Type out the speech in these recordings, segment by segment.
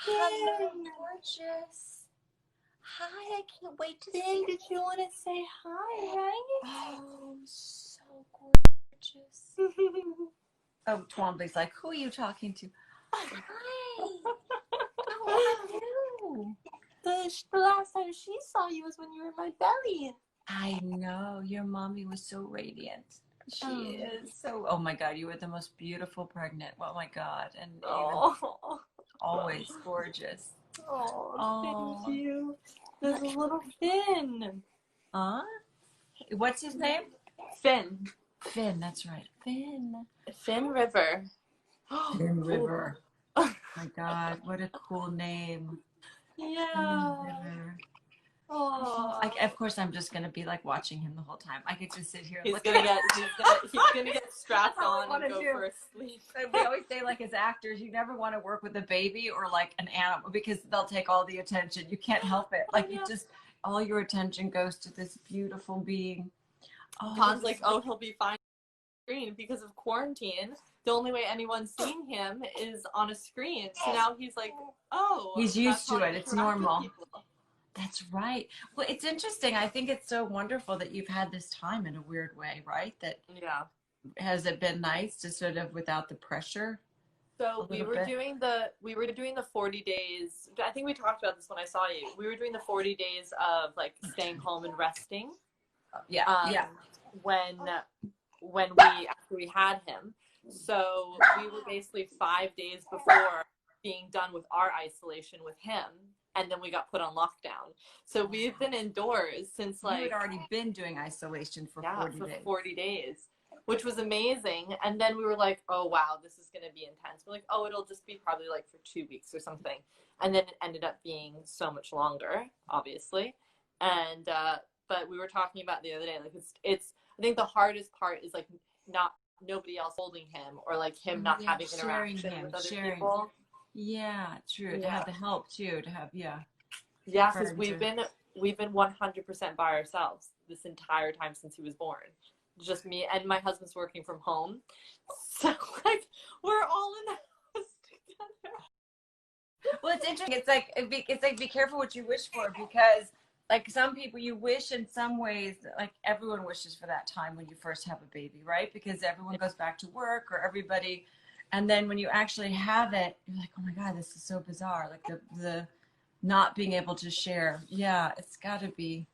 Hello, Finn. gorgeous. Hi, I can't wait to Finn, see did you want to say hi, right? Oh, so gorgeous. Oh, Twombly's like, who are you talking to? Hi. How are you? The last time she saw you was when you were in my belly. I know. Your mommy was so radiant. She Oh. is so, oh my God, you were the most beautiful pregnant. Oh my God. And even Oh, always gorgeous. thank Oh. you. There's a little Finn. Huh? What's his name? Finn. Finn, that's right. Finn. Finn River. Finn River. My God, what a cool name. Finn Yeah. River. Oh. Of course, I'm just gonna be like watching him the whole time. I could just sit here. He's And gonna get strapped on and go for a sleep. We always say, like, as actors, you never want to work with a baby or like an animal because they'll take all the attention. You can't help it. Like, you just, all your attention goes to this beautiful being. Oh, Todd's like, oh, he'll be fine on screen because of quarantine. The only way anyone's seeing him is on a screen. So now he's like, oh, he's used to it. It's normal. People. That's right. Well, it's interesting. I think it's so wonderful that you've had this time in a weird way, right? That has it been nice to sort of without the pressure? So we were doing the 40 days. I think we talked about this when I saw you. We were doing the 40 days of like staying home and resting. Yeah. When after we had him. So we were basically 5 days before being done with our isolation with him, and then we got put on lockdown. So we've been indoors since like you had already been doing isolation for 40 days, which was amazing. And then we were like, oh wow, this is going to be intense. We're like, oh, it'll just be probably like for 2 weeks or something. And then it ended up being so much longer, obviously. And but we were talking about the other day, like it's I think the hardest part is like nobody else holding him or like him not having interaction with other people. Yeah, true. To have the help too, to have because we've been 100% by ourselves this entire time since he was born. Just me and my husband's working from home, so like we're all in the house together. Well, it's interesting. It's like be careful what you wish for, because like some people, you wish in some ways, like everyone wishes for that time when you first have a baby, right? Because everyone goes back to work or everybody, and then when you actually have it, you're like, oh my God, this is so bizarre. Like the not being able to share. Yeah, it's got to be.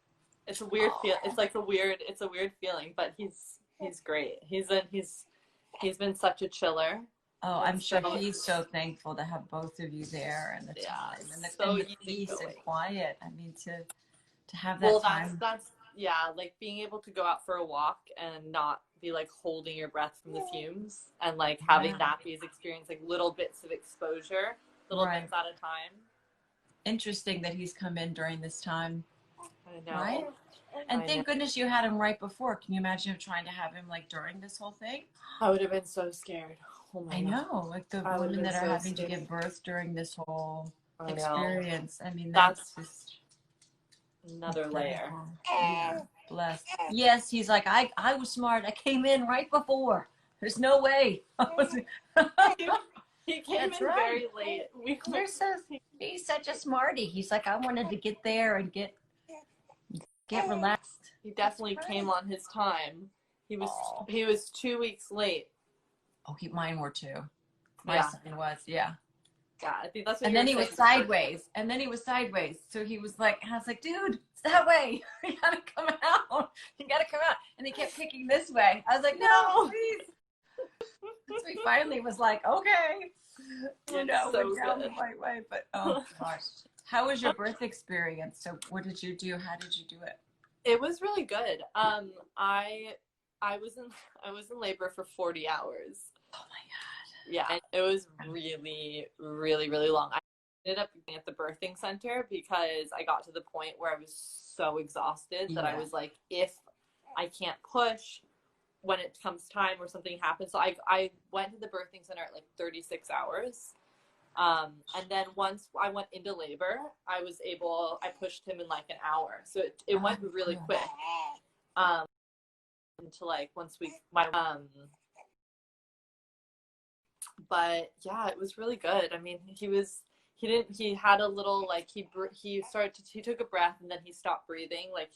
It's a weird feel. It's a weird feeling, but he's great. He's been such a chiller. Oh, I'm sure he's so thankful to have both of you there and the time and the peace and quiet. I mean, to have that time. That's like being able to go out for a walk and not be like holding your breath from the fumes, and like having nappies experience like little bits of exposure, little bits at a time. Interesting that he's come in during this time. I know. Right? And thank goodness you had him right before. Can you imagine him trying to have him like during this whole thing? I would have been so scared. Oh my God. I know, like the women that are having to give birth during this whole experience. I mean, that's just another layer. Yeah, blessed. Yes, he's like, I was smart. I came in right before. There's no way. He came in very late. He's such a smarty. He's like, I wanted to get there and get relaxed. He definitely came on his time. He was 2 weeks late. Oh, mine were too. My son was, yeah. Yeah, I think that's what. And then he was sideways. So he was like, I was like, dude, it's that way. You gotta come out. You gotta come out. And he kept kicking this way. I was like, no, please. So he finally was like, okay. Went down the right way. But oh gosh. How was your birth experience? So what did you do? How did you do it? It was really good. I was in labor for 40 hours. Oh my God. Yeah, it was really, really, really long. I ended up being at the birthing center because I got to the point where I was so exhausted that I was like, if I can't push when it comes time or something happens. So I went to the birthing center at like 36 hours. And then once I went into labor, I pushed him in like an hour. So it went really quick. Until like once but yeah, it was really good. I mean, he was he had a little, like, he took a breath and then he stopped breathing, like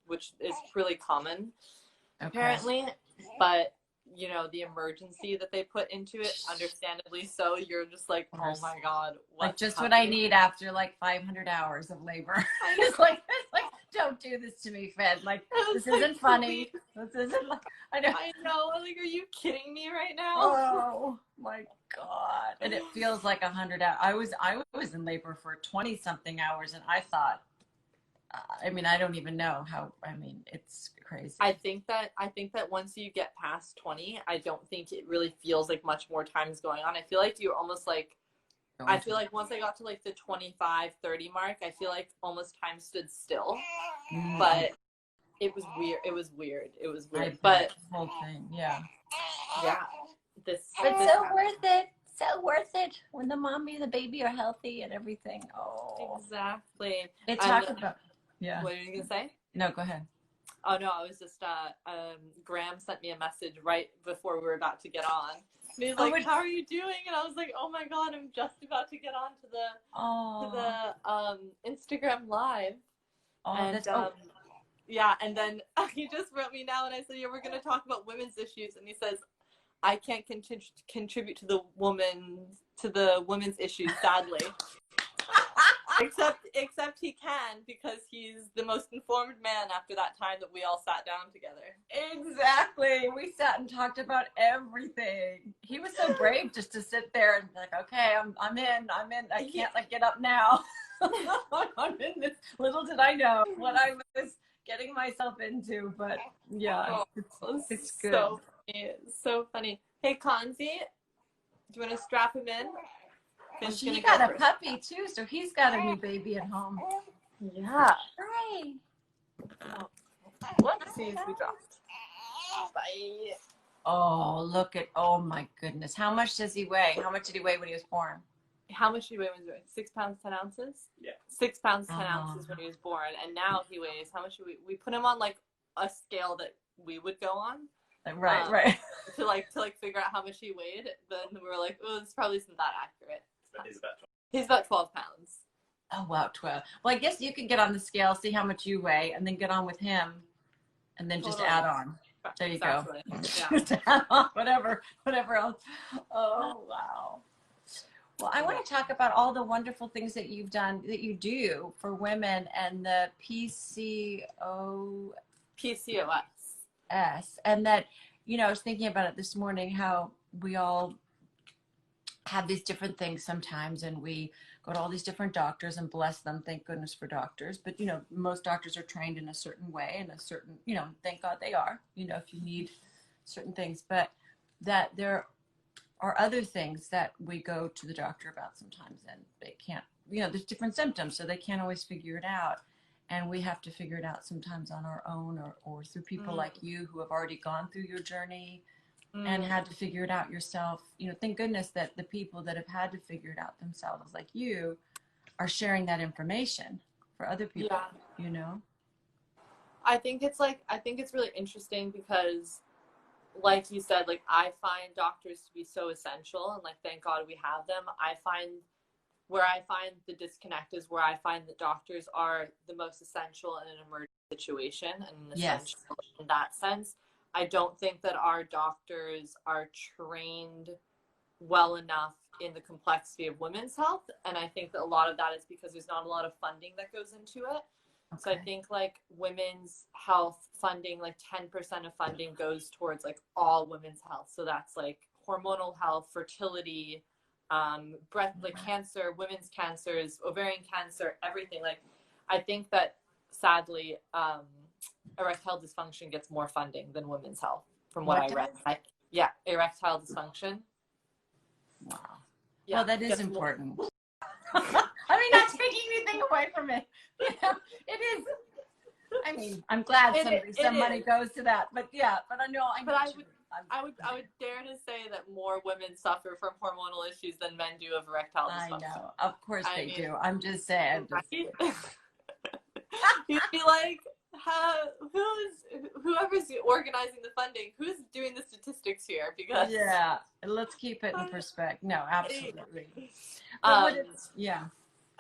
which is really common, apparently. But, you know, the emergency that they put into it, understandably so, you're just like, oh my God, like just happening? What I need after like 500 hours of labor. It's like, don't do this to me, Fed. Like, this isn't funny. This isn't like, I know. Like, are you kidding me right now? Oh my God. And it feels like 100 hours. I was in labor for 20 something hours, and I thought, I mean, I don't even know how, I mean, it's crazy. I think that once you get past 20, I don't think it really feels like much more time is going on. I feel like you're almost like, I feel like once I got to like the 25, 30 mark, I feel like almost time stood still. But it was weird. But the whole thing, yeah. But so worth it. So worth it when the mommy and the baby are healthy and everything. Oh, exactly. They talk about. Yeah. What are you gonna say? No, go ahead. Oh no, I was just Graham sent me a message right before we were about to get on. And he's like, "How are you doing?" And I was like, "Oh my God, I'm just about to get on to the Instagram live." And yeah, and then he just wrote me now, and I said, "Yeah, we're gonna talk about women's issues," and he says, "I can't contribute to the women's issues, sadly." Except he can, because he's the most informed man after that time that we all sat down together. Exactly. We sat and talked about everything. He was so brave just to sit there and be like, okay, I'm in. I can't like get up now. I'm in this. Little did I know what I was getting myself into, but yeah, it's good. So funny. Hey, Kanzi, do you want to strap him in? Well, he got a puppy too, so he's got a new baby at home. Yeah. Hi. Whoopsies, we dropped. Bye. Oh, look at, oh my goodness. How much does he weigh? How much did he weigh when he was born? How much did he weigh when he was born? 6 pounds, 10 ounces? Yeah. 6 pounds, 10 ounces when he was born. And now he weighs, how much we put him on like a scale that we would go on. Right. To figure out how much he weighed. Then we were like, oh, this probably isn't that accurate. But he's about 12. He's about 12 pounds. Oh, wow, 12. Well, I guess you could get on the scale, see how much you weigh, and then get on with him, and then just add on. There you go. Yeah. Just add on whatever else. Oh, wow. Well, I want to talk about all the wonderful things that you've done, that you do for women, and the PCOS. And that, you know, I was thinking about it this morning, how we all have these different things sometimes, and we go to all these different doctors, and bless them, thank goodness for doctors. But, you know, most doctors are trained in a certain way, and a certain, you know, thank God they are, you know, if you need certain things. But that there are other things that we go to the doctor about sometimes, and they can't, you know, there's different symptoms, so they can't always figure it out. And we have to figure it out sometimes on our own, or through people like you who have already gone through your journey and had to figure it out yourself. You know, thank goodness that the people that have had to figure it out themselves, like you, are sharing that information for other people, you know? I think it's really interesting because, like you said, like, I find doctors to be so essential, and like, thank God we have them. Where I find the disconnect is where I find that doctors are the most essential in an emergency situation, and essential in that sense. I don't think that our doctors are trained well enough in the complexity of women's health. And I think that a lot of that is because there's not a lot of funding that goes into it. Okay. So I think like women's health funding, like 10% of funding goes towards like all women's health. So that's like hormonal health, fertility, breast, like cancer, women's cancers, ovarian cancer, everything. Like, I think that sadly, erectile dysfunction ges more funding than women's health, from what I read. Erectile dysfunction. Wow. Yeah, well, that is important. I mean, not taking anything away from it. You know, it is. I mean, I'm glad some money goes to that, but yeah, but I know. I would dare to say that more women suffer from hormonal issues than men do of erectile dysfunction. I know, of course they do. I'm just saying. You'd be like, whoever's organizing the funding, who's doing the statistics here? Because yeah, let's keep it in perspective. No, absolutely. Yeah.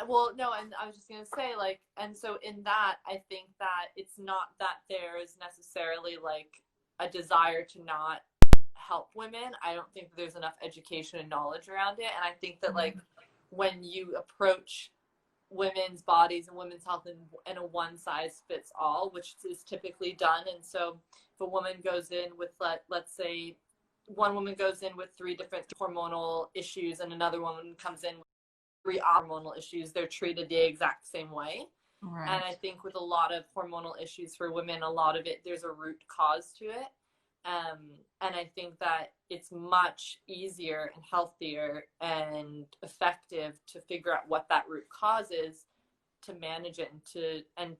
Well, no, and I was just gonna say, like, and so in that, I think that it's not that there's necessarily like a desire to not help women. I don't think that there's enough education and knowledge around it, and I think that like when you approach women's bodies and women's health in a one size fits all, which is typically done, and so if a woman goes in with let's say one woman goes in with 3 different hormonal issues and another woman comes in with 3 hormonal issues, they're treated the exact same way. Right. And I think with a lot of hormonal issues for women, a lot of it, there's a root cause to it. And I think that it's much easier and healthier and effective to figure out what that root cause is, to manage it, and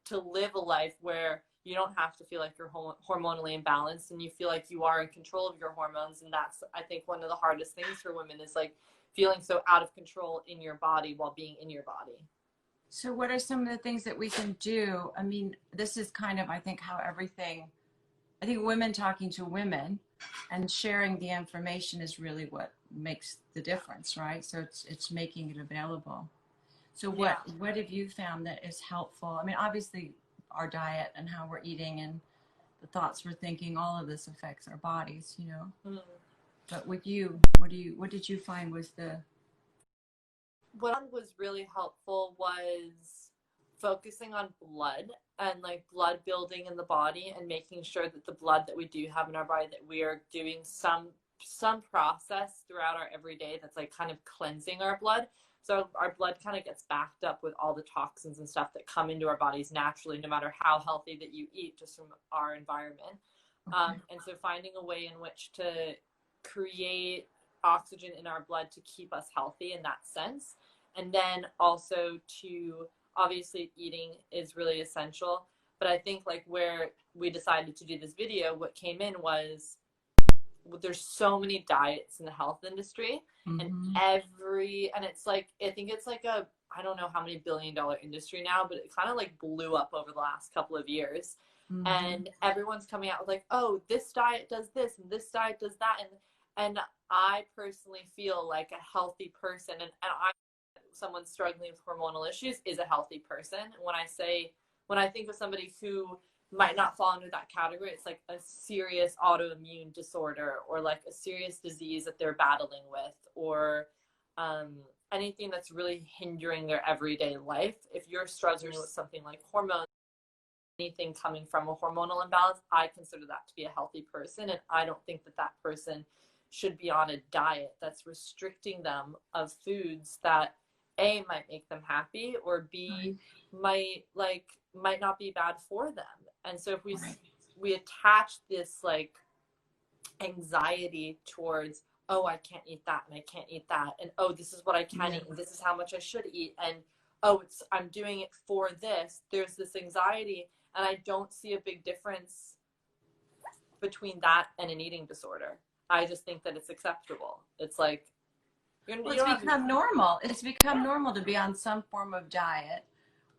to live a life where you don't have to feel like you're hormonally imbalanced and you feel like you are in control of your hormones. And that's, I think, one of the hardest things for women is like feeling so out of control in your body while being in your body. So what are some of the things that we can do? I mean, this is kind of, I think, how everything, I think women talking to women and sharing the information is really what makes the difference, right? So it's making it available. So what have you found that is helpful? I mean, obviously our diet and how we're eating and the thoughts we're thinking, all of this affects our bodies, you know. But with you, what did you find was what was really helpful was focusing on blood and like blood building in the body and making sure that the blood that we do have in our body, that we are doing some process throughout our everyday that's like kind of cleansing our blood. So our blood kind of gets backed up with all the toxins and stuff that come into our bodies naturally, no matter how healthy that you eat, just from our environment. And so finding a way in which to create oxygen in our blood to keep us healthy in that sense. And then also to, obviously eating is really essential. But I think like where we decided to do this video, what came in was, there's so many diets in the health industry, and it's like, I think it's like I don't know how many $billion industry now, but it kind of like blew up over the last couple of years. And everyone's coming out with like, oh, this diet does this and this diet does that. And I personally feel like a healthy person, and someone struggling with hormonal issues is a healthy person. When I think of somebody who might not fall into that category, it's like a serious autoimmune disorder or like a serious disease that they're battling with, or anything that's really hindering their everyday life. If you're struggling with something like hormones, anything coming from a hormonal imbalance, I consider that to be a healthy person. And I don't think that that person should be on a diet that's restricting them of foods that A, might make them happy, or B, might not be bad for them. And so if we attach this like anxiety towards, oh, I can't eat that and I can't eat that, and oh, this is what I can eat and this is how much I should eat, and oh, I'm doing it for this, there's this anxiety. And I don't see a big difference between that and an eating disorder. I just think that it's acceptable. It's like, it's become normal. It's become normal to be on some form of diet,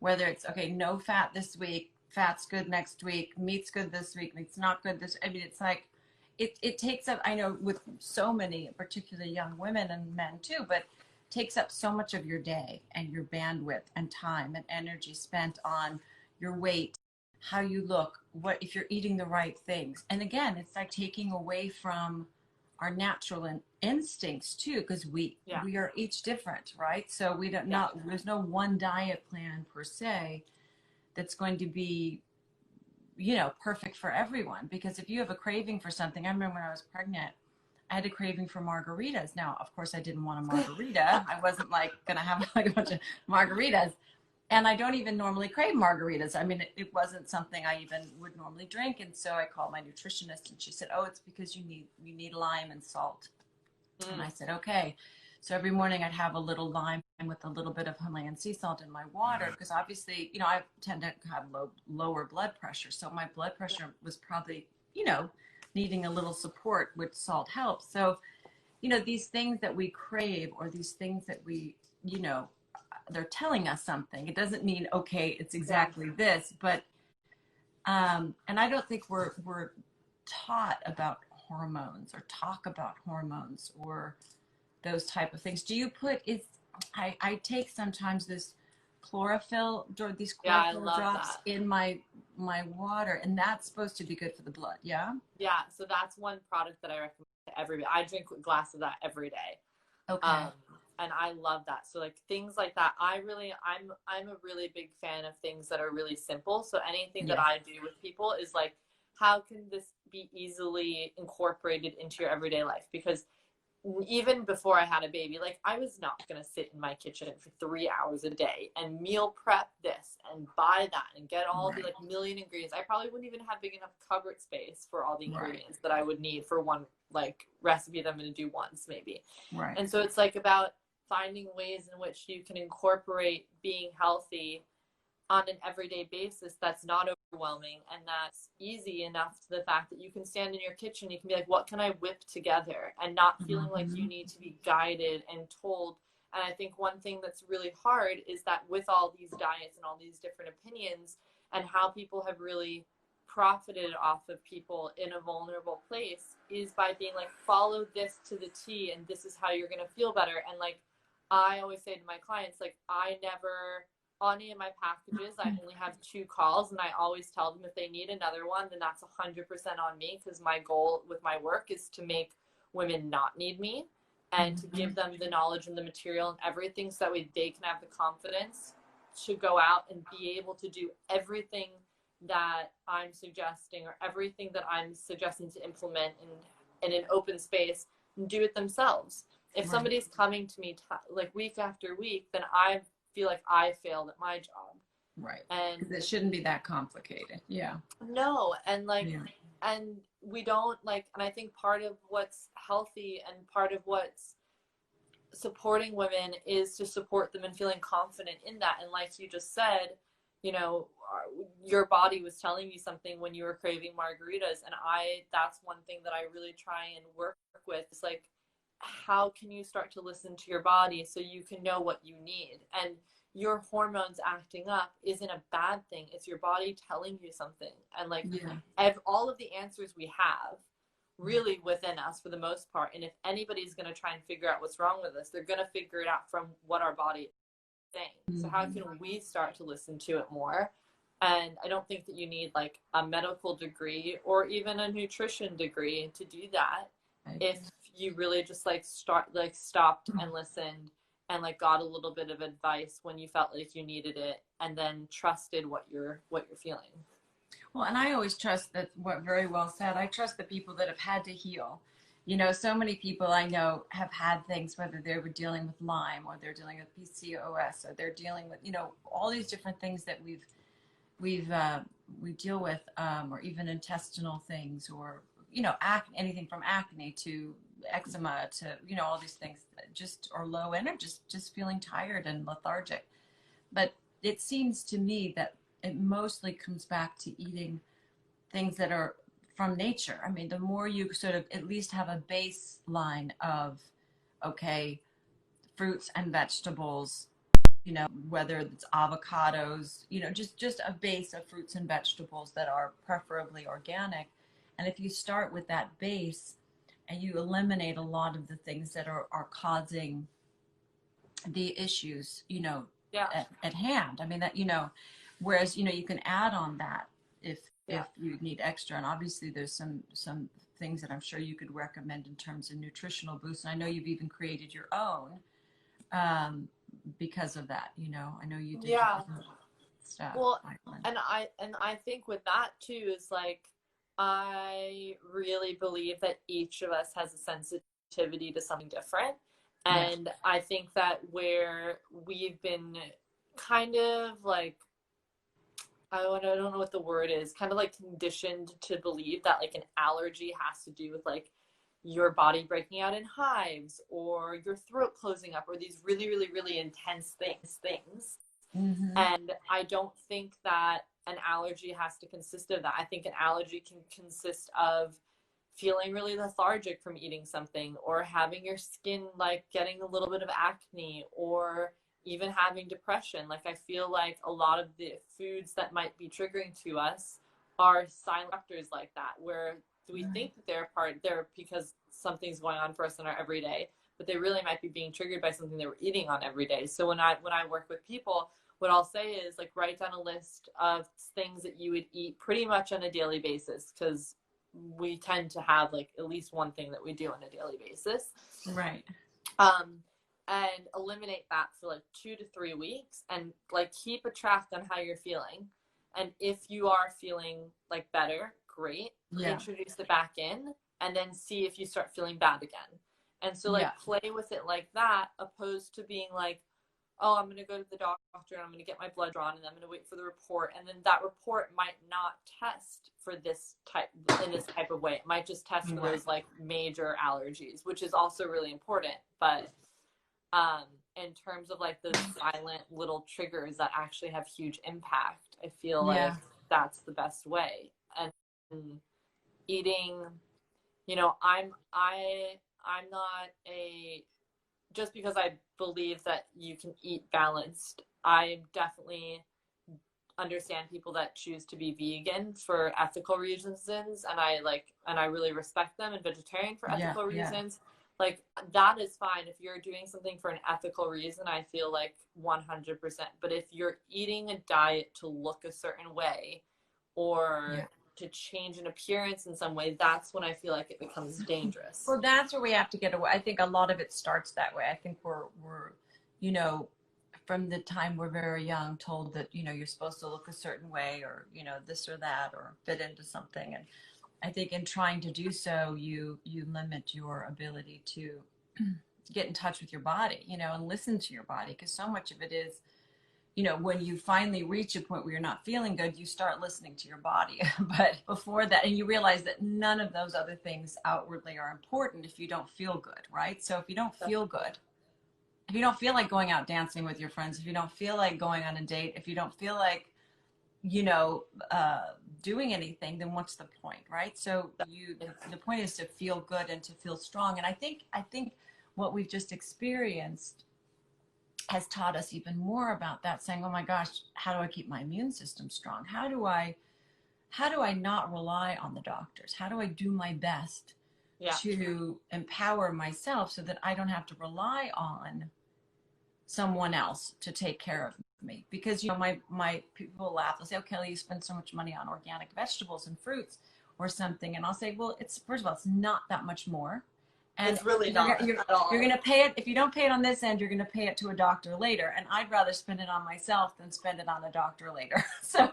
whether it's, okay, no fat this week, fat's good next week, meat's good this week, meat's not good this. I mean, it's like, it takes up, I know with so many, particularly young women and men too, but takes up so much of your day and your bandwidth and time and energy spent on your weight, how you look, what if you're eating the right things. And again, it's like taking away from our natural instincts too, because we are each different, right? So we don't there's no one diet plan per se that's going to be, you know, perfect for everyone. Because if you have a craving for something, I remember when I was pregnant, I had a craving for margaritas. Now, of course, I didn't want a margarita. I wasn't like gonna have like a bunch of margaritas. And I don't even normally crave margaritas. I mean, it wasn't something I even would normally drink. And so I called my nutritionist and she said, oh, it's because you need lime and salt. And I said, okay. So every morning I'd have a little lime with a little bit of Himalayan sea salt in my water, because obviously, you know, I tend to have lower blood pressure. So my blood pressure was probably, you know, needing a little support, which salt helps. So, you know, these things that we crave, or these things that we, you know, they're telling us something. It doesn't mean, okay, it's exactly this, but And I don't think we're taught about hormones or talk about hormones or those type of things. Do you put is I take sometimes this chlorophyll or these Yeah, I chlorophyll love drops that. in my water, and that's supposed to be good for the blood. Yeah. Yeah, so that's one product that I recommend to everybody. I drink a glass of that every day. Okay. Um, and I love that. So like things like that, I'm a really big fan of things that are really simple. So anything that Yeah. I do with people is like, how can this be easily incorporated into your everyday life? Because even before I had a baby, like I was not going to sit in my kitchen for 3 hours a day and meal prep this and buy that and get all the Right. like million ingredients. I probably wouldn't even have big enough cupboard space for all the Right. ingredients that I would need for one like recipe that I'm going to do once maybe. Right. And so it's like about finding ways in which you can incorporate being healthy on an everyday basis that's not overwhelming and that's easy enough to the fact that you can stand in your kitchen, you can be like, what can I whip together, and not feeling like you need to be guided and told. And I think one thing that's really hard is that with all these diets and all these different opinions and how people have really profited off of people in a vulnerable place is by being like, follow this to the T and this is how you're going to feel better. And like I always say to my clients, like I never on any of my packages, I only have 2 calls, and I always tell them if they need another one, then that's 100% on me, because my goal with my work is to make women not need me and to give them the knowledge and the material and everything so that way they can have the confidence to go out and be able to do everything that I'm suggesting or everything that I'm suggesting to implement in an open space and do it themselves. If somebody's coming to me like week after week, then I feel like I failed at my job. Right. And It shouldn't be that complicated. Yeah. no, and like, and we don't like, and I think part of what's healthy and part of what's supporting women is to support them and feeling confident in that. And like you just said, you know, your body was telling you something when you were craving margaritas. And that's one thing that I really try and work with. It's like, how can you start to listen to your body so you can know what you need? And your hormones acting up isn't a bad thing. It's your body telling you something. And like all of the answers we have really within us for the most part. And if anybody's going to try and figure out what's wrong with us, they're going to figure it out from what our body is saying. So how can we start to listen to it more? And I don't think that you need like a medical degree or even a nutrition degree to do that. If you really just like stopped and listened and like got a little bit of advice when you felt like you needed it and then trusted what you're feeling. Well, and I always trust that, what very well said. I trust the people that have had to heal. You know, so many people I know have had things, whether they were dealing with Lyme or they're dealing with PCOS or they're dealing with, you know, all these different things that we deal with, or even intestinal things, or you know, anything from acne to eczema to, you know, all these things, just or low energy, just feeling tired and lethargic. But it seems to me that it mostly comes back to eating things that are from nature. I mean, the more you sort of at least have a baseline of, okay, fruits and vegetables, you know, whether it's avocados, you know, just a base of fruits and vegetables that are preferably organic. And if you start with that base and you eliminate a lot of the things that are causing the issues, you know, at hand. I mean, that, you know, whereas, you know, you can add on that if you need extra. And obviously there's some things that I'm sure you could recommend in terms of nutritional boosts. And I know you've even created your own, because of that, you know. I know you did stuff. Well, and I think with that too is like, I really believe that each of us has a sensitivity to something different. And I think that where we've been kind of like, I don't know what the word is, kind of like conditioned to believe that like an allergy has to do with like your body breaking out in hives or your throat closing up or these really, really, really intense things. And I don't think that an allergy has to consist of that. I think an allergy can consist of feeling really lethargic from eating something, or having your skin like getting a little bit of acne, or even having depression. Like I feel like a lot of the foods that might be triggering to us are silent factors like that, where we think that they're because something's going on for us in our everyday, but they really might be being triggered by something they were eating on every day. So when I work with people, what I'll say is like write down a list of things that you would eat pretty much on a daily basis, because we tend to have like at least one thing that we do on a daily basis. Right. And eliminate that for like 2 to 3 weeks, and like keep a track on how you're feeling. And if you are feeling like better, great. Yeah. Introduce it back in, and then see if you start feeling bad again. And so like play with it like that, opposed to being like, oh, I'm going to go to the doctor and I'm going to get my blood drawn and I'm going to wait for the report. And then that report might not test for this type of way. It might just test for those like major allergies, which is also really important. But in terms of like those silent little triggers that actually have huge impact, I feel like that's the best way. And eating, you know, I'm not just because I believe that you can eat balanced, I definitely understand people that choose to be vegan for ethical reasons, and I really respect them, and vegetarian for ethical reasons. Like that is fine if you're doing something for an ethical reason, I feel like 100%. But if you're eating a diet to look a certain way or to change an appearance in some way, that's when I feel like it becomes dangerous. Well, that's where we have to get away. I think a lot of it starts that way. I think we're you know, from the time we're very young, told that, you know, you're supposed to look a certain way, or, you know, this or that, or fit into something. And I think in trying to do so, you limit your ability to get in touch with your body, you know, and listen to your body, because so much of it is, you know, when you finally reach a point where you're not feeling good, you start listening to your body. But before that, and you realize that none of those other things outwardly are important if you don't feel good, right? So if you don't feel good, if you don't feel like going out dancing with your friends, if you don't feel like going on a date, if you don't feel like, you know, doing anything, then what's the point, right? So the point is to feel good and to feel strong. And I think what we've just experienced has taught us even more about that, saying, oh my gosh, how do I keep my immune system strong? How do I not rely on the doctors? How do I do my best to empower myself so that I don't have to rely on someone else to take care of me? Because, you know, my people laugh. They'll say, oh, Kelly, you spend so much money on organic vegetables and fruits or something. And I'll say, well, first of all, it's not that much more. And it's really not you're going to pay it. If you don't pay it on this end, you're going to pay it to a doctor later. And I'd rather spend it on myself than spend it on a doctor later. So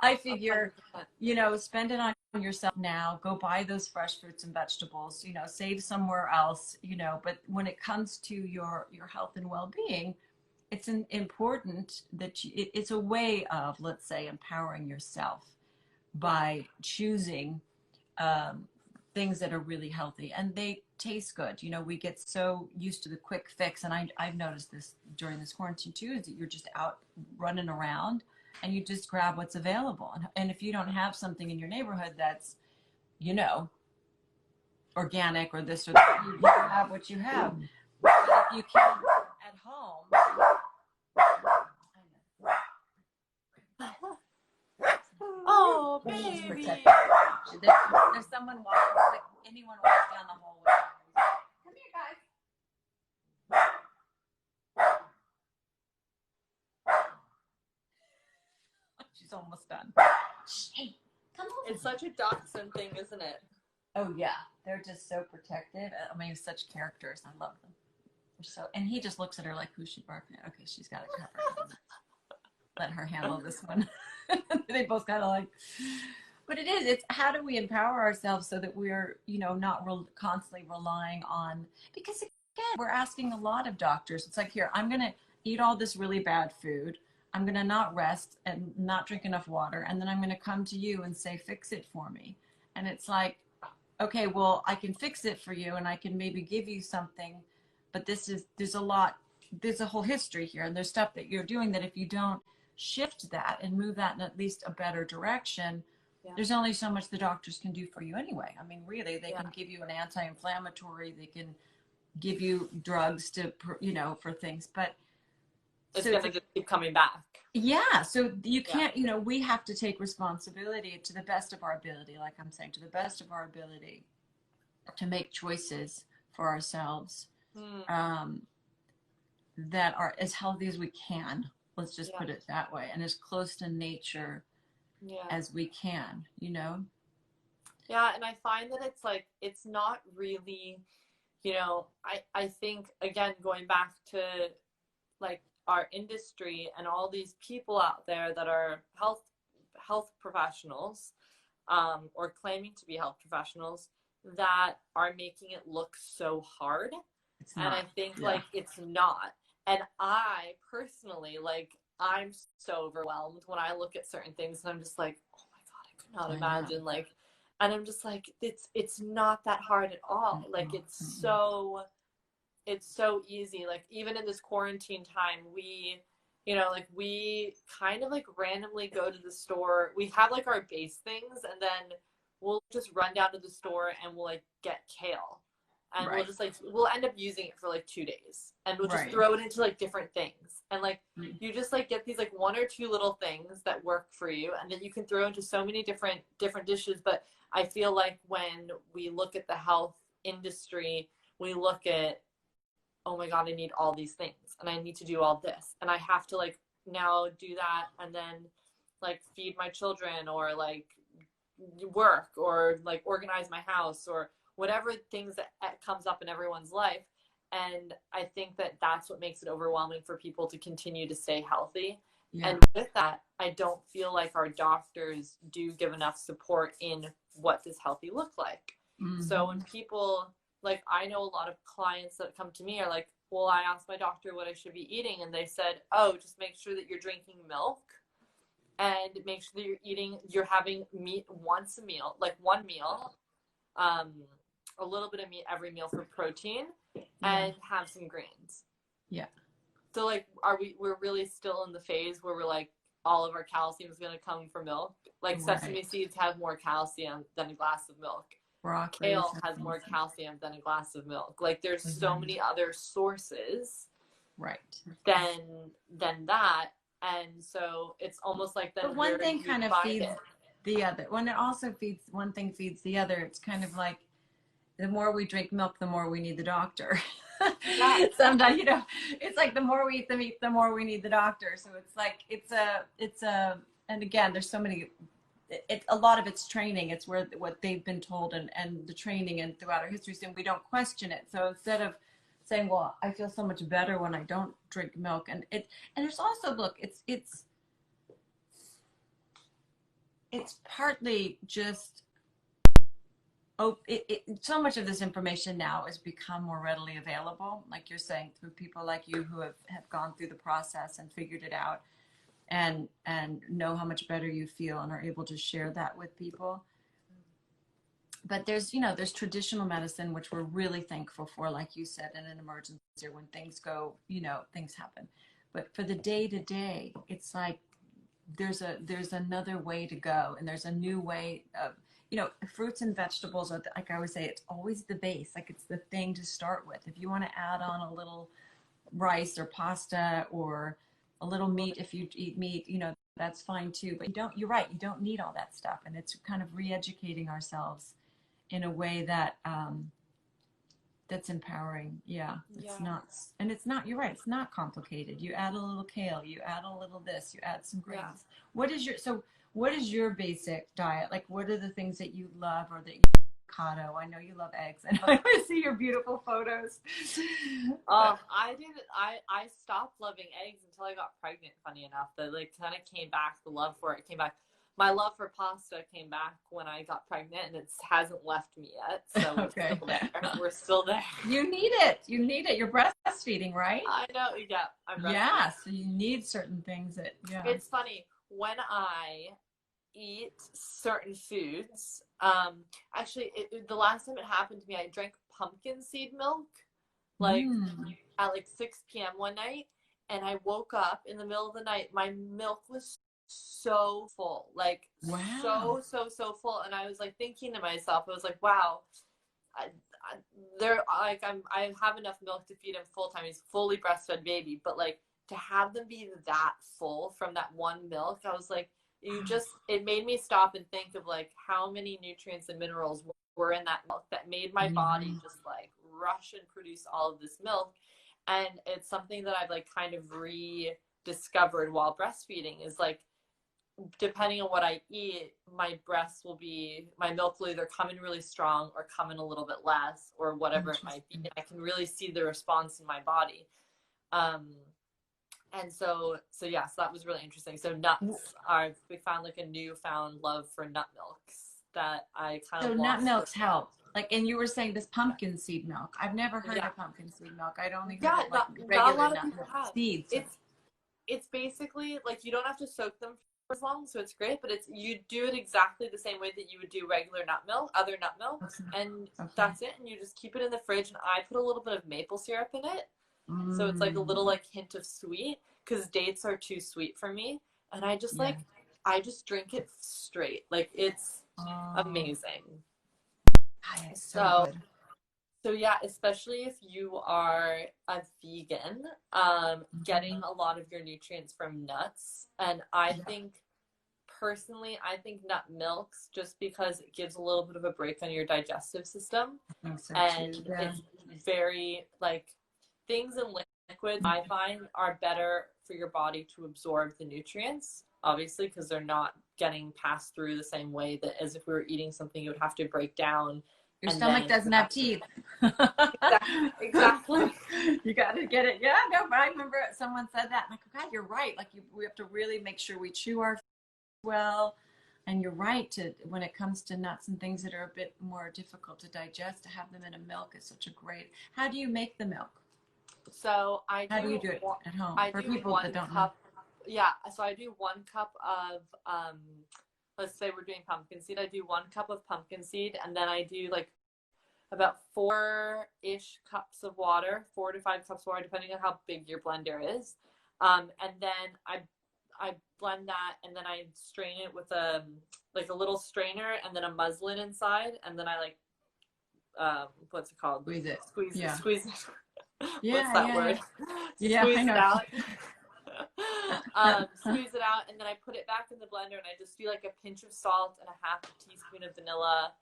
I figure, you know, spend it on yourself now. Go buy those fresh fruits and vegetables, you know, save somewhere else, you know. But when it comes to your health and well-being, it's important that it's a way of, let's say, empowering yourself by choosing things that are really healthy and they taste good. You know, we get so used to the quick fix, and I've noticed this during this quarantine too, is that you're just out running around and you just grab what's available. And if you don't have something in your neighborhood that's, you know, organic or this or that, you have what you have. But if you can at home. Oh, baby. There's someone walking, like anyone walks down the hallway. Come here, guys. She's almost done. Hey, come on. It's such a dachshund thing, isn't it? Oh, yeah. They're just so protective. I mean, such characters. I love them. They're so, and he just looks at her like, who's she barking at? Okay, she's got it covered. Let her handle this one. They both kind of like, but it's how do we empower ourselves so that we're, you know, not constantly relying on, because again, we're asking a lot of doctors. It's like, here, I'm going to eat all this really bad food. I'm going to not rest and not drink enough water. And then I'm going to come to you and say, fix it for me. And it's like, okay, well, I can fix it for you and I can maybe give you something, but there's a whole history here, and there's stuff that you're doing that if you don't shift that and move that in at least a better direction, there's only so much the doctors can do for you anyway. I mean, really, they can give you an anti-inflammatory, they can give you drugs to, you know, for things, but it's going to just keep coming back. Yeah. So you can't, you know, we have to take responsibility to the best of our ability, like I'm saying, to the best of our ability to make choices for ourselves that are as healthy as we can. Let's just put it that way. And as close to nature as we can, you know? Yeah. And I find that it's like, it's not really, you know, I think, again, going back to like our industry and all these people out there that are health professionals, or claiming to be health professionals, that are making it look so hard. And I think like it's not. And I personally, like, I'm so overwhelmed when I look at certain things and I'm just like, oh my God, I could not imagine. Like, and I'm just like, it's not that hard at all. Like, it's so easy. Like, even in this quarantine time, we, you know, like, we kind of like randomly go to the store. We have like our base things, and then we'll just run down to the store and we'll like get kale. And we'll just like, we'll end up using it for like 2 days, and we'll just throw it into like different things. And like, you just like get these like 1 or 2 little things that work for you, and then you can throw into so many different dishes. But I feel like when we look at the health industry, we look at, oh my God, I need all these things, and I need to do all this, and I have to like now do that, and then like feed my children, or like work, or like organize my house, or whatever things that comes up in everyone's life. And I think that that's what makes it overwhelming for people to continue to stay healthy. And with that, I don't feel like our doctors do give enough support in what does healthy look like. So when people, like, I know a lot of clients that come to me are like, well, I asked my doctor what I should be eating, and they said, oh, just make sure that you're drinking milk, and make sure that you're having meat once a meal, like one meal, a little bit of meat every meal for protein, and have some grains. So like, we're really still in the phase where we're like, all of our calcium is going to come from milk. Like, sesame seeds have more calcium than a glass of milk. Broccoli, kale has more calcium than a glass of milk. Like, there's so many other sources than that. And so it's almost like then, but one thing kind of feeds the other. When it also feeds, one thing feeds the other. It's kind of like, the more we drink milk, the more we need the doctor. Sometimes, you know, it's like the more we eat the meat, the more we need the doctor. So it's like, it's a, and again, there's so many, a lot of it's training. It's what they've been told, and the training, and throughout our history, and we don't question it. So instead of saying, well, I feel so much better when I don't drink milk. And there's also, look, it's partly just, so much of this information now has become more readily available, like you're saying, through people like you who have gone through the process and figured it out, and know how much better you feel and are able to share that with people. But there's, you know, there's traditional medicine, which we're really thankful for, like you said, in an emergency, or when things go, you know, things happen. But for the day to day, it's like there's another way to go, and there's a new way of, you know, fruits and vegetables are, like I always say, it's always the base. Like, it's the thing to start with. If you want to add on a little rice or pasta, or a little meat, if you eat meat, you know, that's fine too. But you're right, you don't need all that stuff. And it's kind of re-educating ourselves in a way that that's empowering. It's not, and it's not, you're right, it's not complicated. You add a little kale, you add a little this, you add some grains. What is your basic diet? Like, what are the things that you love, or that you avocado? I know you love eggs, and I see your beautiful photos. I stopped loving eggs until I got pregnant, funny enough. That like kind of came back, the love for it came back. My love for pasta came back when I got pregnant, and it hasn't left me yet. So we're still there. We're still there. You need it. You're breastfeeding, right? I know. Yeah, I'm breastfeeding. Yeah, so you need certain things that, It's funny, when I eat certain foods, actually, the last time it happened to me, I drank pumpkin seed milk, like at like 6 p.m. one night, and I woke up in the middle of the night. My milk was so full, like so full, and I was like thinking to myself, I was like, wow, I have enough milk to feed him full time. He's fully breastfed baby, but like to have them be that full from that one milk, I was like, it made me stop and think of like how many nutrients and minerals were in that milk that made my body just like rush and produce all of this milk. And it's something that I've like kind of rediscovered while breastfeeding, is like, depending on what I eat, my milk will either come in really strong or come in a little bit less, or whatever it might be. And I can really see the response in my body. And so that was really interesting. So we found like a newfound love for nut milks that I kind of So nut milks help. Like, and you were saying this pumpkin seed milk. I've never heard of pumpkin seed milk. I'd only heard of like regular nut milk seeds. It's basically like, you don't have to soak them for as long, so it's great, but you do it exactly the same way that you would do regular other nut milks, and that's it. And you just keep it in the fridge, and I put a little bit of maple syrup in it. So it's like a little like hint of sweet, because dates are too sweet for me. And I just I just drink it straight. Like, it's amazing. It's so good. So yeah, especially if you are a vegan, getting a lot of your nutrients from nuts. And I think nut milks, just because it gives a little bit of a break on your digestive system. It's very like, things in liquids I find are better for your body to absorb the nutrients, obviously, because they're not getting passed through the same way that as if we were eating something you would have to break down. Your stomach doesn't have teeth. Exactly. You got to get it. Yeah, no, but I remember someone said that. I'm like, oh, God, you're right. Like, we have to really make sure we chew our well. And you're right, when it comes to nuts and things that are a bit more difficult to digest, to have them in a milk is such a great. How do you make the milk? So how do you do it at home? For people that don't know. Yeah, so I do 1 cup of let's say we're doing pumpkin seed. I do 1 cup of pumpkin seed, and then I do like about 4-ish cups of water, 4 to 5 cups of water, depending on how big your blender is. And then I blend that, and then I strain it with a little strainer, and then a muslin inside, and then I what's it called? Squeeze it. Squeeze it. Yeah, what's that word? Yeah, Squeeze I know. it out. Squeeze it out, and then I put it back in the blender, and I just do like a pinch of salt and a half a teaspoon of vanilla,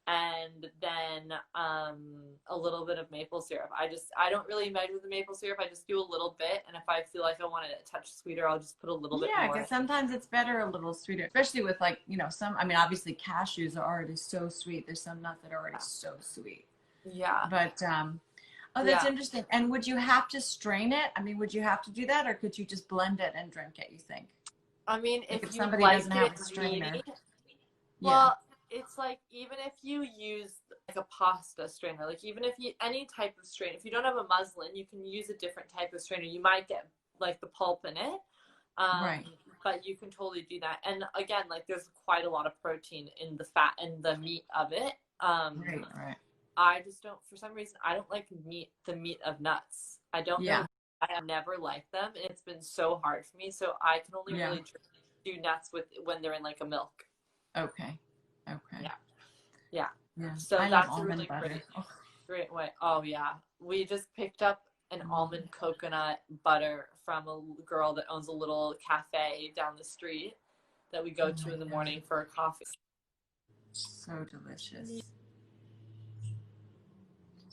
and then a little bit of maple syrup. I don't really measure the maple syrup. I just do a little bit, and if I feel like I want it a touch sweeter, I'll just put a little bit more. Yeah, because sometimes it's better a little sweeter, especially with like, some, I mean, obviously cashews are already so sweet. There's some nuts that are already so sweet. Yeah. But that's interesting. And would you have to strain it? I mean, would you have to do that, or could you just blend it and drink it, you think? I mean, if somebody like doesn't have a strainer. Well, it's like, even if you use like a pasta strainer, like even if any type of strainer, if you don't have a muslin, you can use a different type of strainer. You might get like the pulp in it. Right. But you can totally do that. And again, like, there's quite a lot of protein in the fat and the meat of it. Right. I just don't, for some reason, I don't like the meat of nuts. I don't know. I have never liked them, and it's been so hard for me. So I can only really do nuts when they're in like a milk. Okay. Yeah. So I that's love a really butter. great way. Oh yeah. We just picked up an almond coconut butter from a girl that owns a little cafe down the street that we go to in the morning for a coffee. So delicious.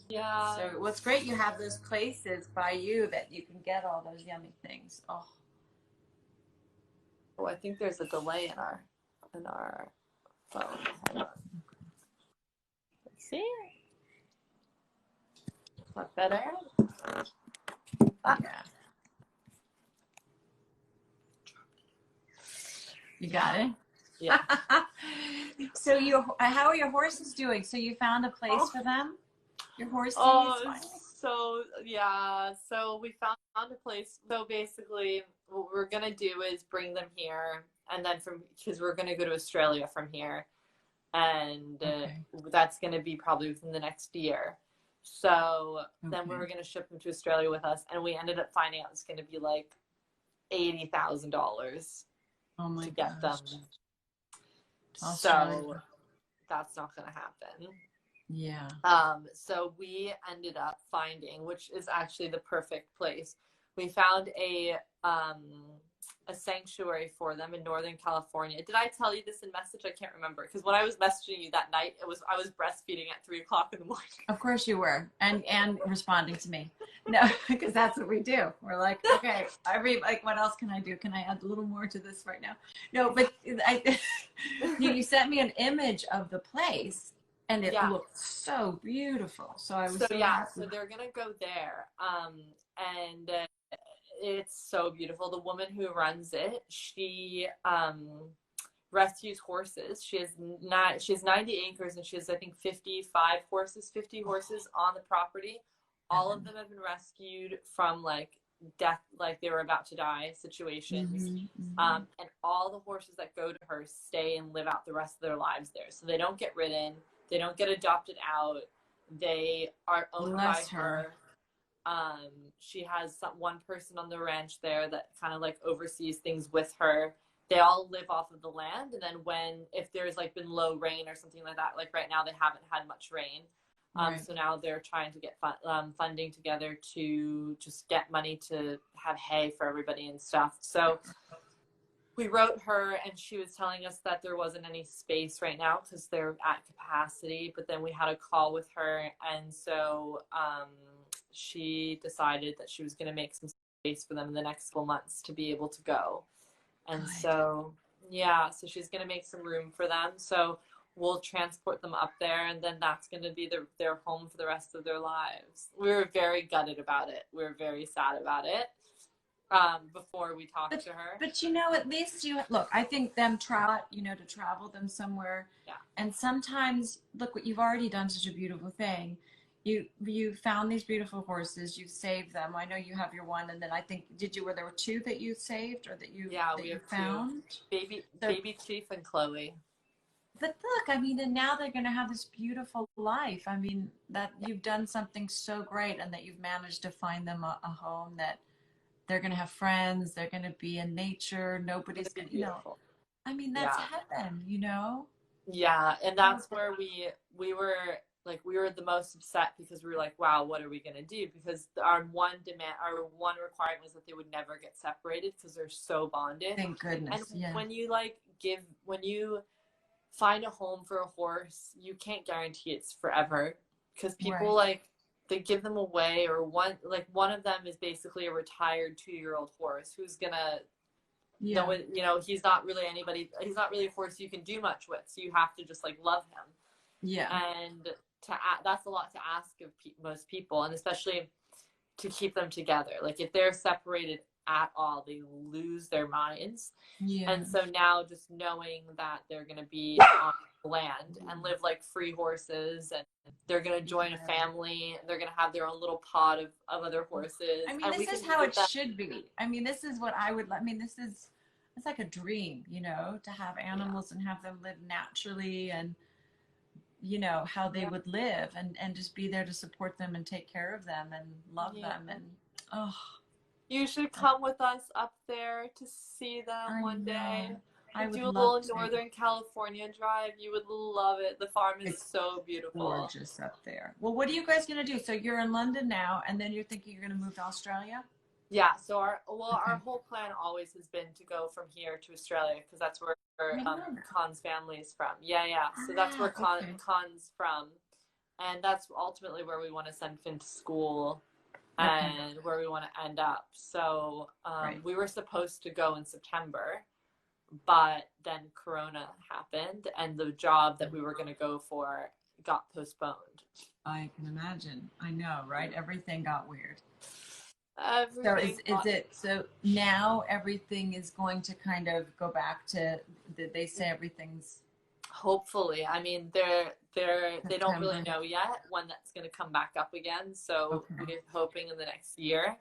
Yeah. So what's great, you have those places by you that you can get all those yummy things. Oh, I think there's a delay in our phone. Let's see. Is that better? Yeah. You got it? Yeah. So how are your horses doing? So you found a place for them? Your horses? So we found a place. So basically what we're going to do is bring them here, and then because we're going to go to Australia from here, and that's going to be probably within the next year. So then we were going to ship them to Australia with us, and we ended up finding out it's going to be like $80,000 to get them. So that's not going to happen. Yeah. So we ended up finding, which is actually the perfect place. we found a sanctuary for them in Northern California. Did I tell you this in message? I can't remember, because when I was messaging you that night, I was breastfeeding at 3:00 in the morning. Of course you were, and responding to me. No, because that's what we do. We're like, okay, what else can I do? Can I add a little more to this right now? No, but you sent me an image of the place, and it looked so beautiful. So I was so happy. So they're gonna go there, and it's so beautiful. The woman who runs it, she rescues horses. She has 90 acres, and she has, I think, 50 horses on the property. All of them have been rescued from like death, like they were about to die situations. And all the horses that go to her stay and live out the rest of their lives there. So they don't get ridden, they don't get adopted out. They are owned by her. She has one person on the ranch there that kind of like oversees things with her. They all live off of the land, and then if there's like been low rain or something like that, like right now they haven't had much rain. So now they're trying to get funding together to just get money to have hay for everybody and stuff. So we wrote her, and she was telling us that there wasn't any space right now because they're at capacity. But then we had a call with her, and so she decided that she was going to make some space for them in the next couple months to be able to go. And so she's going to make some room for them. So we'll transport them up there, and then that's going to be their home for the rest of their lives. We were very gutted about it. We were very sad about it before we talked to her. But at least I think them to travel them somewhere. Yeah. And sometimes, look what you've already done, such a beautiful thing. You found these beautiful horses, you saved them. I know you have your one, and then I think, were there 2 that you saved or that you we have found? 2. Baby Chief and Chloe. But look, and now they're going to have this beautiful life. That you've done something so great, and that you've managed to find them a home that they're going to have friends. They're going to be in nature. Nobody's going to, that's heaven, Yeah, and that's where we were like, we were the most upset, because we were like, wow, what are we going to do? Because our one requirement was that they would never get separated, because they're so bonded. Thank goodness. And when you find a home for a horse, you can't guarantee it's forever, because people they give them away, or one of them is basically a retired 2-year-old horse who's gonna he's not really a horse you can do much with, so you have to just like love him. And that's a lot to ask of most people, and especially to keep them together. Like, if they're separated at all, they lose their minds. And so now, just knowing that they're going to be on land and live like free horses, and they're going to join a family, and they're going to have their own little pod of other horses. This is how it should be. This is what I would it's like a dream, to have animals and have them live naturally, and how they would live, and just be there to support them and take care of them and love them. And you should come with us up there to see them one day. I would do a little Northern California drive. You would love it. The farm is so beautiful. Gorgeous up there. Well, what are you guys going to do? So you're in London now, and then you're thinking you're going to move to Australia? Yeah. So our whole plan always has been to go from here to Australia, because that's where Khan's family is from. So that's where Khan's from, and that's ultimately where we want to send Finn to school, and where we want to end up. So we were supposed to go in September, but then Corona happened, and the job that we were going to go for got postponed. I can imagine. I know, right? Everything got weird. So now everything is going to kind of go back to, did they say everything's, hopefully, they don't really know yet when that's going to come back up again, so we're hoping in the next year.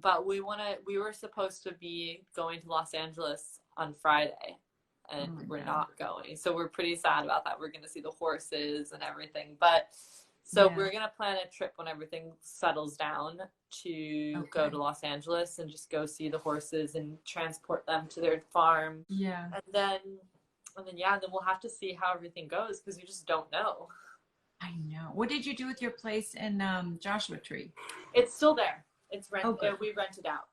But we were supposed to be going to Los Angeles on Friday, and we're not going, so we're pretty sad about that. We're going to see the horses and everything, but we're going to plan a trip when everything settles down to go to Los Angeles and just go see the horses and transport them to their farm. And then we'll have to see how everything goes, because you just don't know. I know. What did you do with your place in Joshua Tree? It's still there. It's Oh, good. we rented out.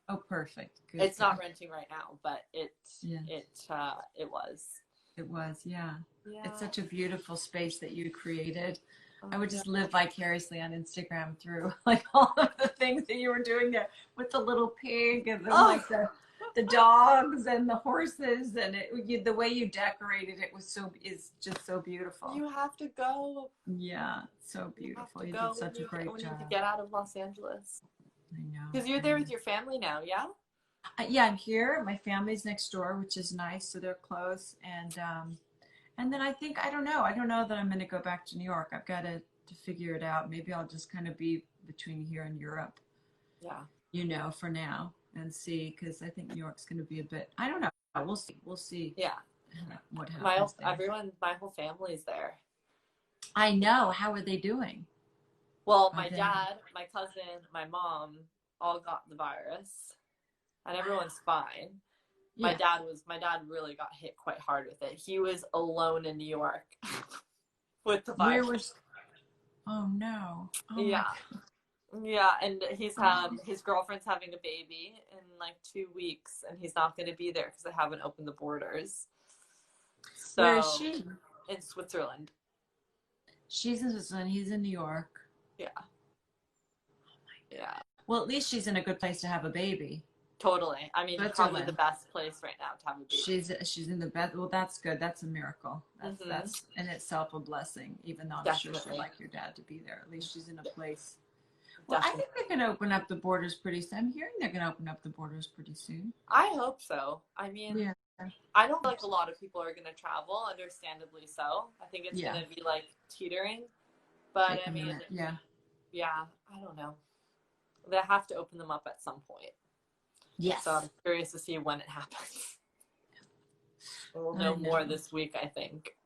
Oh, perfect. Good, It's good. not renting right now, but it was. It was, yeah. Yeah. It's such a beautiful space that you created. Oh, I would just yeah. live vicariously on Instagram through like all of the things that you were doing there with the little pig and then like the dogs and the horses and the way you decorated it is just so beautiful. You have to go. Yeah, so beautiful. You go did such a great when job. you get out of Los Angeles. I know. Because you're there with your family now, yeah? Yeah, I'm here. My family's next door, which is nice, so they're close. And then I don't know. I don't know that I'm going to go back to New York. I've got to figure it out. Maybe I'll just kind of be between here and Europe. Yeah. For now and see, because I think New York's going to be a bit. I don't know. We'll see. We'll see. Yeah. What happens there. My whole family's there. I know. How are they doing? Well, my dad, my cousin, my mom all got the virus, and everyone's fine. Yeah. My dad really got hit quite hard with it. He was alone in New York with the virus. Oh no. Oh, yeah. Yeah, and his girlfriend's having a baby in like 2 weeks, and he's not going to be there because they haven't opened the borders. So, where is she? In Switzerland. She's in Switzerland. He's in New York. Yeah. Oh my God. Yeah. Well, at least she's in a good place to have a baby. Totally. I mean, probably the best place right now to have a baby. She's in the best. Well, that's good. That's a miracle. That's in itself a blessing. Even though I'm sure she'd like your dad to be there. At least she's in a place. Well, I think they're going to open up the borders pretty soon. I'm hearing they're going to open up the borders pretty soon. I hope so. I mean, yeah. I don't think a lot of people are going to travel, understandably so. I think it's going to be like teetering. But I mean, yeah, I don't know. They have to open them up at some point. Yes. So I'm curious to see when it happens. We'll know more this week, I think.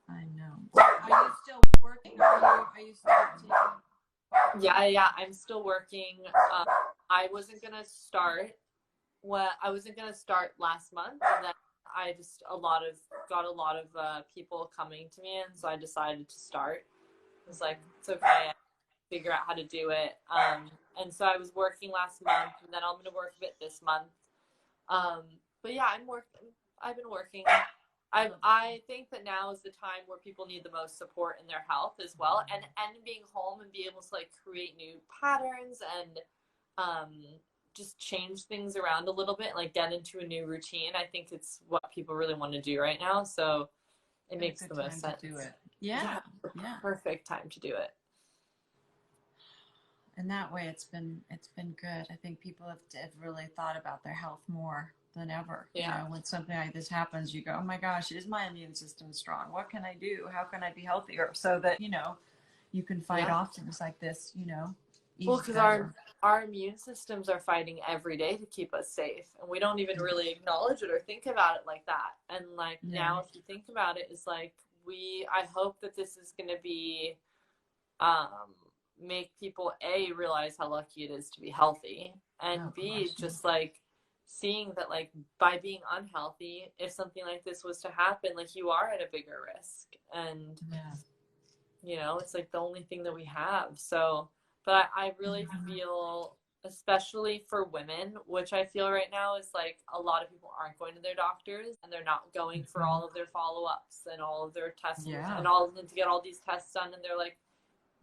I know. Are you still working? Are you still taking? Yeah, I'm still working. I wasn't gonna start last month, and then I just got a lot of people coming to me, and so I decided to start. I was like, it's okay, I figure out how to do it. And so I was working last month, and then I'm gonna work a bit this month. But yeah, I've been working. I think that now is the time where people need the most support in their health as well, and being home and be able to like create new patterns and just change things around a little bit, like get into a new routine. I think it's what people really want to do right now, so it makes the most sense to do it. Yeah. Perfect time to do it. And that way it's been good. I think people have really thought about their health more than ever. Yeah. You know, when something like this happens, you go, oh my gosh, is my immune system strong? What can I do? How can I be healthier? So that, you can fight off things like this, Well, because our immune systems are fighting every day to keep us safe. And we don't even really acknowledge it or think about it like that. And like now, if you think about it, it's like I hope that this is going to be, make people A, realize how lucky it is to be healthy, and B, just like seeing that like by being unhealthy, if something like this was to happen, like you are at a bigger risk, and it's like the only thing that we have. So but I really feel, especially for women, which I feel right now is like a lot of people aren't going to their doctors, and they're not going for all of their follow-ups and all of their tests and to get all these tests done, and they're like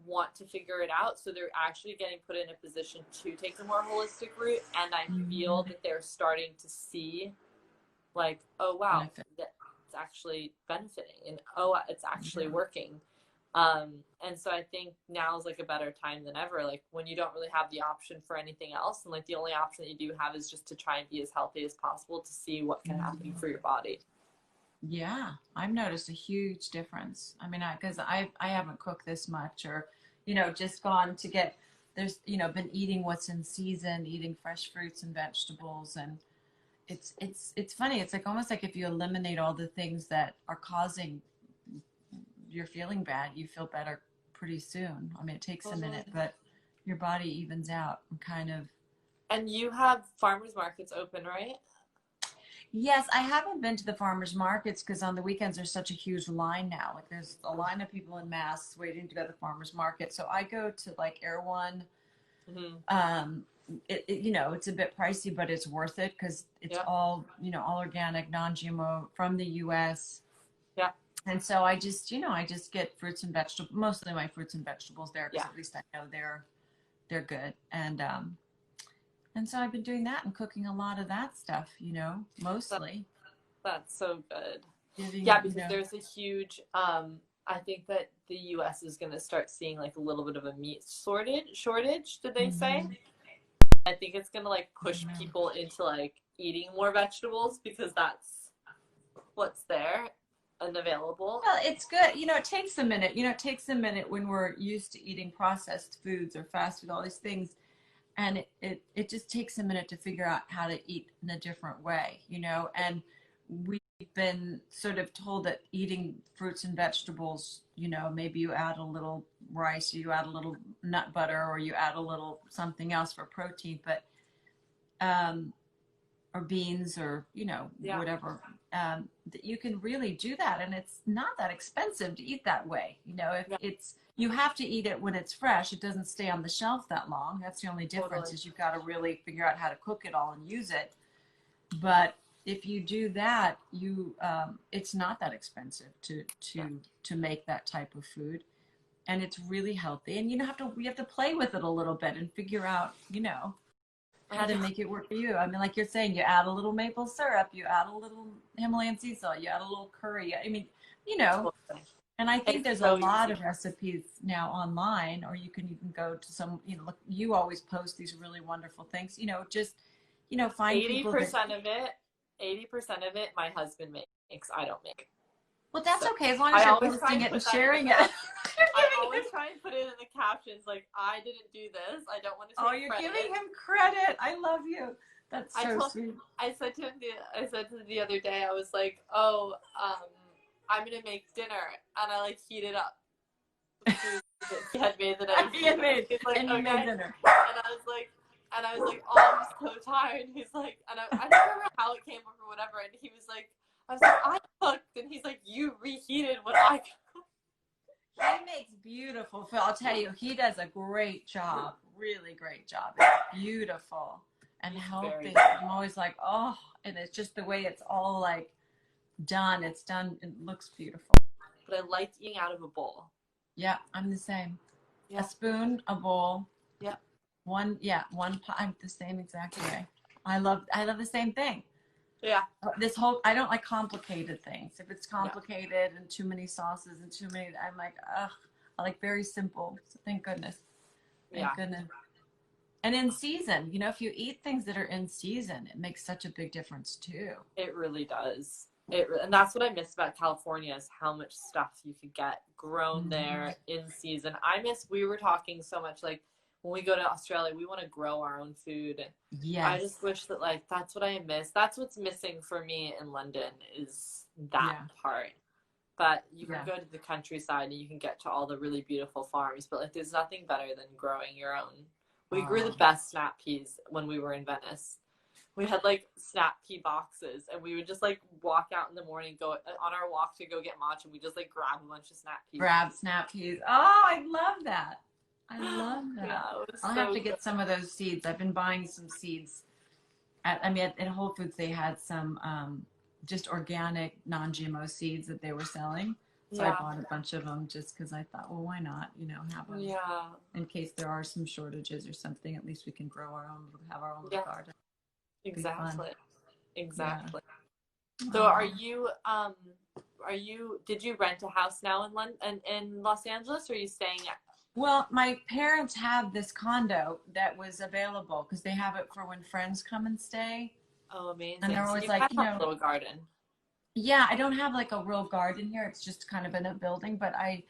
want to figure it out, so they're actually getting put in a position to take the more holistic route. And I feel that they're starting to see like, oh wow, that's actually benefiting, and oh, it's actually working. And so I think now is like a better time than ever, like when you don't really have the option for anything else, and like the only option that you do have is just to try and be as healthy as possible to see what can happen for your body. Yeah, I've noticed a huge difference. I mean, because I haven't cooked this much, or just gone to get, there's been eating what's in season, eating fresh fruits and vegetables, and it's funny. It's like almost like if you eliminate all the things that are causing you're feeling bad, you feel better pretty soon. I mean, it takes a minute, but your body evens out and kind of. And you have farmers markets open, right? Yes, I haven't been to the farmers markets because on the weekends there's such a huge line now. Like there's a line of people in masks waiting to go to the farmers market. So I go to like Erewhon, it's a bit pricey, but it's worth it because it's all, all organic, non-GMO from the US. Yeah. And so I just get fruits and vegetables, mostly my fruits and vegetables there, because at least I know they're good. And so I've been doing that and cooking a lot of that stuff, mostly. That's so good. Giving, because there's a huge, I think that the U.S. is going to start seeing like a little bit of a meat shortage, did they say? I think it's going to like push people into like eating more vegetables because that's what's there and available. Well, it's good. It takes a minute. It takes a minute when we're used to eating processed foods or fast food, all these things. And it just takes a minute to figure out how to eat in a different way, and we've been sort of told that eating fruits and vegetables, maybe you add a little rice, or you add a little nut butter, or you add a little something else for protein, but or beans, or whatever, that you can really do that, and it's not that expensive to eat that way. If you have to eat it when it's fresh. It doesn't stay on the shelf that long. That's the only difference. Is you've got to really figure out how to cook it all and use it. But if you do that, it's not that expensive to make that type of food, and it's really healthy. And we have to play with it a little bit and figure out, how to make it work for you. I mean, like you're saying, you add a little maple syrup, you add a little Himalayan sea salt, you add a little curry. I mean, and I think there's a lot of recipes now online, or you can even go to some, look, you always post these really wonderful things, just, find 80% people of it, 80% of it, my husband makes, I don't make. Well, that's okay, as long as you're posting it and sharing it. I always try and put it in the captions, like, I didn't do this. I don't want to take credit. Oh, you're giving him credit. I love you. That's so sweet. I said to him the other day, I was like, I'm going to make dinner. And I, like, heated up the food that he had made the night. He had made, like, and you made dinner. And I was like, oh, I'm so tired. And he's like, and I don't remember how it came up or whatever. And he was like, I was like, I cooked. And he's like, you reheated what I cooked. He makes beautiful food. I'll tell you, he does a great job. Really great job. It's beautiful and healthy. I'm always like, oh, and it's just the way it's all like done. It's done. It looks beautiful. But I like eating out of a bowl. Yeah, I'm the same. Yeah. A spoon, a bowl. Yeah. One pot. I'm the same exact way. I love the same thing. Yeah. I don't like complicated things. If it's complicated and too many sauces and too many, I'm like, ugh. I like very simple. So thank goodness. Thank goodness. And in season, if you eat things that are in season, it makes such a big difference too. It really does. And that's what I miss about California, is how much stuff you could get grown there in season. We were talking so much, like, when we go to Australia, we want to grow our own food. Yes. I just wish that, like, that's what I miss. That's what's missing for me in London, is that part. But you can go to the countryside and you can get to all the really beautiful farms. But, like, there's nothing better than growing your own. We grew the best snap peas when we were in Venice. We had, like, snap pea boxes, and we would just, like, walk out in the morning, go on our walk to go get matcha, and we just, like, grab a bunch of snap peas. Grab snap peas. Oh, I love that. I love that. Yeah, I'll have to get some of those seeds. I've been buying some seeds. At Whole Foods, they had some just organic, non-GMO seeds that they were selling. So I bought a bunch of them just because I thought, well, why not, have them in case there are some shortages or something. At least we can grow our own, have our own little garden. Exactly. Yeah. So did you rent a house now in London, in Los Angeles, or are you staying at? Well, my parents have this condo that was available because they have it for when friends come and stay. Oh, amazing. And they're always like, a little garden. Yeah, I don't have like a real garden here. It's just kind of in a building, but I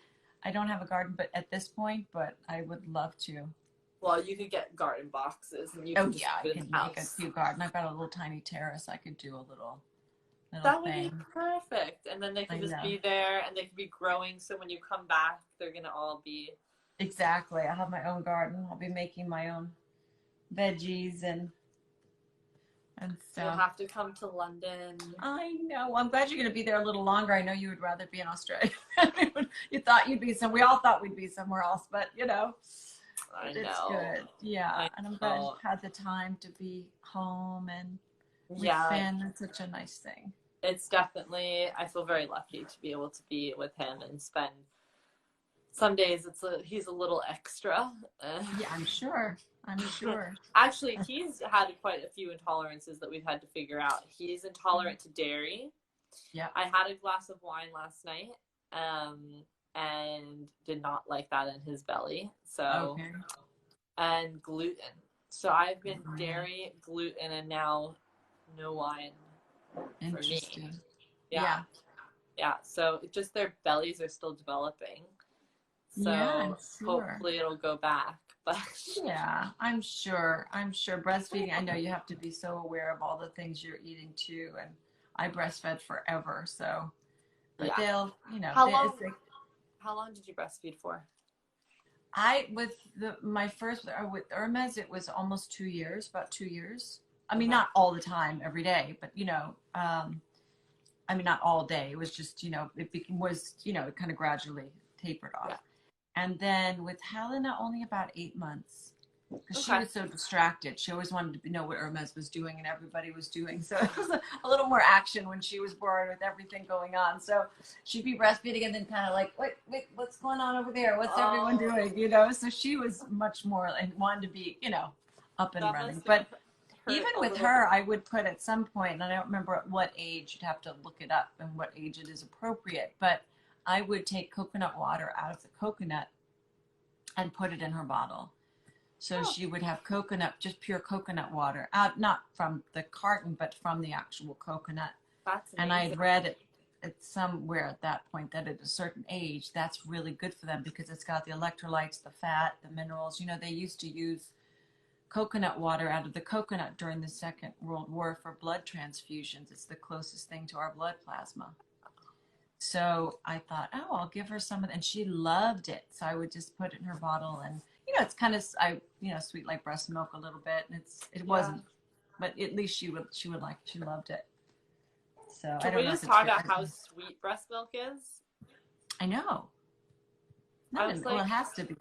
don't have a garden at this point, but I would love to. Well, you could get garden boxes, and you can I can make a few garden. I've got a little tiny terrace. I could do a little that would be perfect. And then they can just be there, and they can be growing. So when you come back, they're gonna all be. Exactly. I'll have my own garden. I'll be making my own veggies and stuff. You'll have to come to London. I know. I'm glad you're going to be there a little longer. I know you would rather be in Australia. We all thought we'd be somewhere else, but I It's know. good. Yeah. I And I'm glad know. you had the time to be home and with Yeah, Finn. That's such a nice thing. it's definitely, I feel very lucky to be able to be with him and spend some days he's a little extra. Yeah, I'm sure. I'm sure. Actually, he's had quite a few intolerances that we've had to figure out. He's intolerant to dairy. Yeah. I had a glass of wine last night, and did not like that in his belly. So, Okay. and gluten. So I've been dairy, gluten, and now no wine for me. Interesting. Yeah. Yeah. So it just their bellies are still developing. So Yeah, I'm sure. hopefully it'll go back. But Yeah, I'm sure. I'm sure breastfeeding, I know you have to be so aware of all the things you're eating too. And I breastfed forever. So, but yeah. they'll, you know, How they, long? it's like, How long did you breastfeed for? with my first, with Hermes, it was almost 2 years, about 2 years. I mean, Okay. not all the time, every day, but, I mean, not all day. It was just, it kind of gradually tapered off. Yeah. And then with Helena, only about 8 months. Because she Okay. was so distracted. She always wanted to know what Hermes was doing and everybody was doing. So it was a little more action when she was born with everything going on. So she'd be breastfeeding and then kind of like, wait, what's going on over there? What's everyone doing? So she was much more and wanted to be, up and That running. must But hurt even a with little her, bit. I would put at some point, and I don't remember at what age, you'd have to look it up and what age it is appropriate, but I would take coconut water out of the coconut and put it in her bottle. So she would have coconut, just pure coconut water, out not from the carton, but from the actual coconut. That's And I amazing. had read it somewhere at that point that at a certain age, that's really good for them because it's got the electrolytes, the fat, the minerals. They used to use coconut water out of the coconut during the Second World War for blood transfusions. It's the closest thing to our blood plasma. So I thought, oh, I'll give her some of it. And she loved it. So I would just put it in her bottle and, it's kind of, sweet like breast milk a little bit. And it wasn't, but at least she would like, she loved it. So Can I don't we know just if it's talk good. about how sweet breast milk is? I know. I was Well, like, it has to be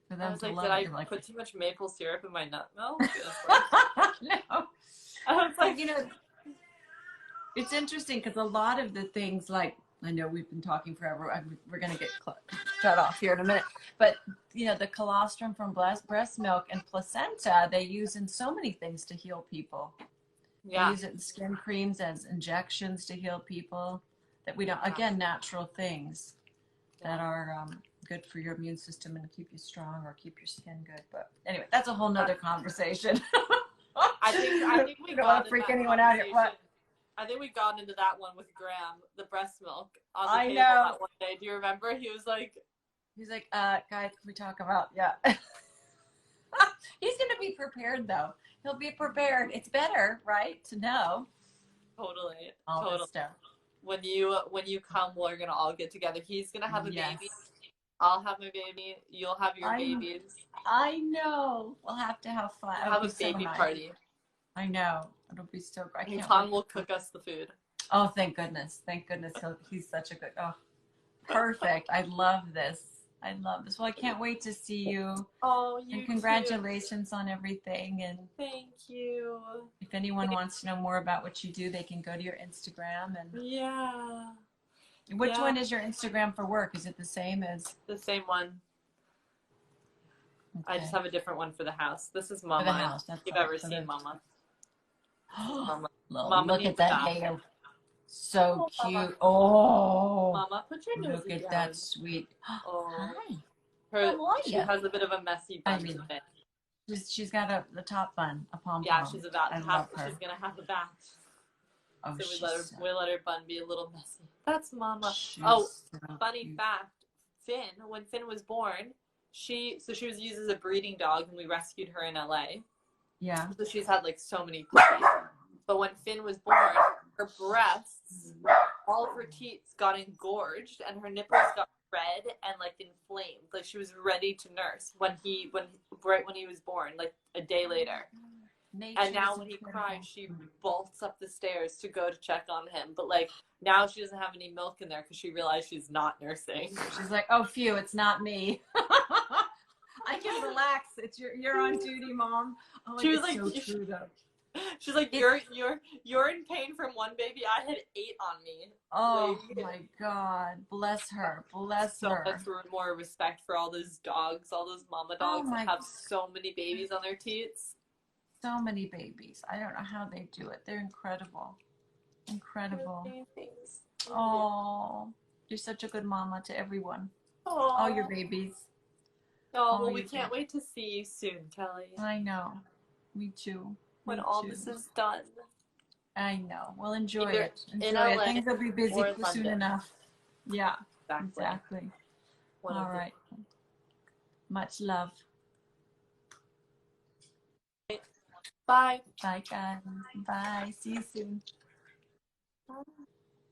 for I them was to like, love did I it. Like, put too much maple syrup in my nut milk? Like, no. I was like, It's interesting because a lot of the things, like, I know we've been talking forever. We're going to get shut off here in a minute. But, the colostrum from breast milk and placenta, they use in so many things to heal people. yeah. They use it in skin creams as injections to heal people. That we don't, again, natural things that are good for your immune system and keep you strong or keep your skin good. But anyway, that's a whole nother conversation. I think we don't want to freak anyone out here. What? I think we got into that one with Graham, the breast milk on the I table know. that one day. Do you remember? He was like, guys, can we talk about, yeah. He's going to be prepared though. He'll be prepared. It's better, right? To know totally. all this stuff. When you come, we're going to all get together. He's going to have a baby. I'll have my baby. You'll have your babies. I know. We'll have to have fun. We'll have a baby party. I know. It'll be so great. And Tom will cook us the food. Oh, thank goodness. Thank goodness. He's such a good, perfect. I love this. Well, I can't wait to see you. Oh, you And congratulations on everything. And thank you. If anyone wants to know more about what you do, they can go to your Instagram. And yeah. Which one is your Instagram for work? Is it the same as? The same one. Okay. I just have a different one for the house. This is Mama. For the house. That's if you've ever seen Mama. Mama, look at that hair. So cute. Mama. Oh. Mama, put your nose down. Look at that sweet. Oh. Hi. She has a bit of a messy bun today. She's got the top bun, a pom-pom. Yeah, she's about to have. She's gonna have a bath. Oh, so we let her bun be a little messy. That's Mama. Funny fact. Finn, when Finn was born, she was used as a breeding dog, and we rescued her in LA. Yeah. So she's had like so many puppies. But when Finn was born, her breasts, all of her teats got engorged, and her nipples got red and like inflamed. Like she was ready to nurse right when he was born, like a day later. And now when he cries, she bolts up the stairs to go to check on him. But like now she doesn't have any milk in there because she realized she's not nursing. She's like, oh, phew, it's not me. I can relax. It's you're on duty, Mom. Oh, She was it's like, so true though. She's like, you're in pain from one baby. I had 8 on me. Oh like, my God, bless her, bless her. So much more respect for all those dogs, all those mama dogs that have so many babies on their teats. So many babies. I don't know how they do it. They're incredible, incredible. Oh, you're such a good mama to everyone. All your babies. Oh, well, we can't wait to see you soon, Kelly. I know. Me too. When all this is done. I know. We'll enjoy it. In LA, things will be busy soon enough. Yeah, exactly. All right. Much love. Bye. Bye, guys. Bye. See you soon. Bye.